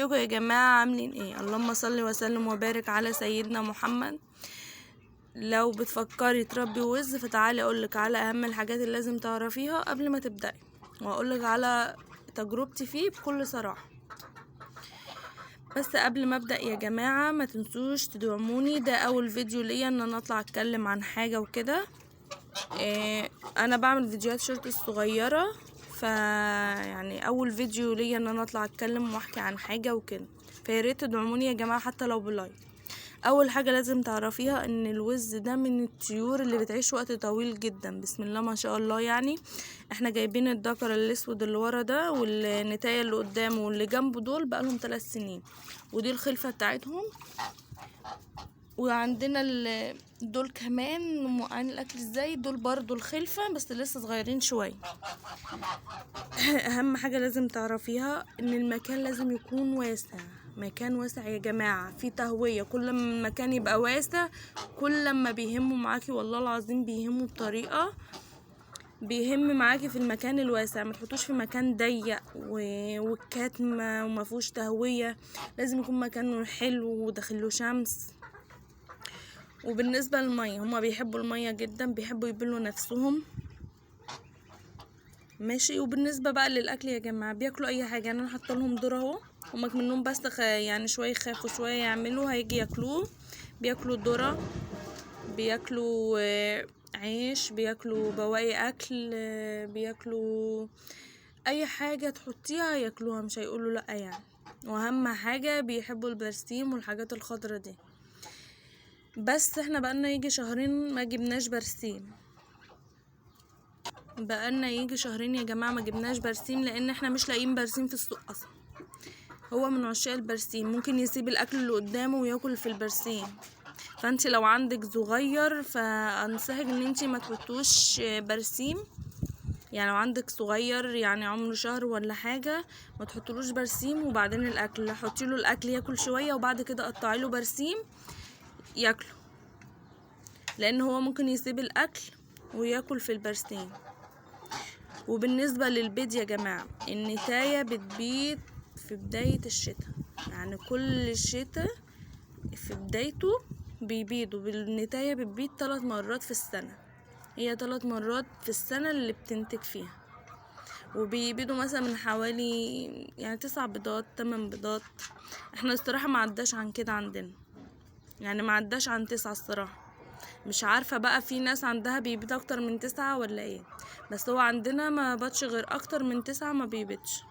ازيكم يا جماعة؟ عاملين ايه؟ اللهم صل وسلم وبارك على سيدنا محمد. لو بتفكري تربي وز فتعالي اقولك على اهم الحاجات اللي لازم تعرفيها قبل ما تبدأي، واقولك على تجربتي فيه بكل صراحة. بس قبل ما ابدأ يا جماعة ما تنسوش تدعموني، ده اول فيديو ليا ان انا اطلع اتكلم عن حاجة وكده. انا بعمل فيديوهات شورت صغيرة، يعني اول فيديو ليا ان انا اطلع اتكلم واحكي عن حاجة وكده، فياريت تدعموني يا جماعة حتى لو بلايك. اول حاجة لازم تعرفيها ان الوز ده من الطيور اللي بتعيش وقت طويل جدا، بسم الله ما شاء الله. يعني احنا جايبين الذكر الاسود اللي ورا ده والنتاية اللي قدامه واللي جنبه دول بقالهم 3 سنين، ودي الخلفة بتاعتهم. وعندنا دول كمان موقعين الاكل ازاي، دول برضو الخلفة بس لسه صغيرين شوية. اهم حاجة لازم تعرفيها ان المكان لازم يكون واسع، مكان واسع يا جماعة، في تهوية. كل ما المكان يبقى واسع كل ما بيهموا معاكي، والله العظيم بيهموا بطريقة، بيهم معاكي في المكان الواسع. ما تحطوش في مكان ضيق والكاتمة وما فيهوش تهوية، لازم يكون مكانه حلو وداخله شمس. وبالنسبة للمية، هما بيحبوا المية جدا، بيحبوا يبلوا نفسهم ماشي. وبالنسبة بقى للأكل يا جماعة بياكلوا أي حاجة، أنا حاطه لهم ذرة اهو، هما منهم بس يعني شوية يخافوا شوية يعملوا هيجي ياكلوه. بياكلوا ذرة، بياكلوا عيش، بياكلوا بواقي أكل، بياكلوا أي حاجة تحطيها ياكلوها، مش هيقولوا لأ يعني. وأهم حاجة بيحبوا البرسيم والحاجات الخضرة دي. بس احنا بقالنا يجي شهرين ما جبناش برسيم، بقالنا يجي شهرين يا جماعة ما جبناش برسيم، لان احنا مش لاقيين برسيم في السوق اصلا. هو من عشاق البرسيم، ممكن يسيب الاكل اللي قدامه وياكل في البرسيم. فانت لو عندك صغير فانصحك ان انت ما تحطوش برسيم. يعني لو عندك صغير يعني عمره شهر ولا حاجة ما تحطلوش برسيم وبعدين الاكل، حطي له الاكل ياكل شوية وبعد كده قطعي له برسيم ياكله، لان هو ممكن يسيب الاكل وياكل في البرسيم. وبالنسبة للبيض يا جماعة، النتاية بتبيض في بداية الشتاء، يعني كل شتاء في بدايته بيبيضوا. بالنتاية بتبيض 3 مرات في السنة، هي 3 مرات في السنة اللي بتنتج فيها. وبيبيضوا مثلا من حوالي يعني 9 بيضات 8 بيضات. احنا الصراحة ما عداش عن كده عندنا، يعني ما عداش عن 9 الصراحة. مش عارفة بقى في ناس عندها بيبيض اكتر من 9 ولا ايه، بس هو عندنا ما باتش غير اكتر من 9 ما بيبيضش.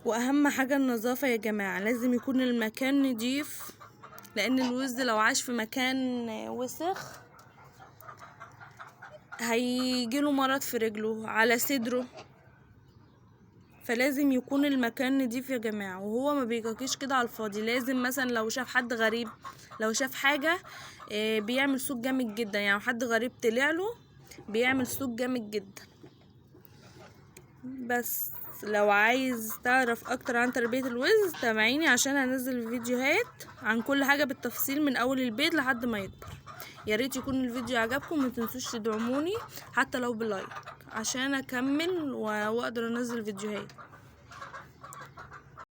واهم حاجة النظافة يا جماعة، لازم يكون المكان نضيف، لان الوز لو عاش في مكان وسخ هيجيله مرض في رجله على صدره. فلازم يكون المكان نضيف يا جماعة، وهو ما بيجاكيش كده على الفاضي. لازم مثلا لو شاف حد غريب، لو شاف حاجة بيعمل صوت جامد جدا، يعني حد غريب طلعله بيعمل صوت جامد جدا. بس لو عايز تعرف اكتر عن تربية الوز تابعيني عشان هنزل فيديوهات عن كل حاجة بالتفصيل من اول البيت لحد ما يكبر. يا ريت يكون الفيديو عجبكم، ما تنسوش تدعموني حتى لو بلايك عشان اكمل واقدر انزل فيديوهات.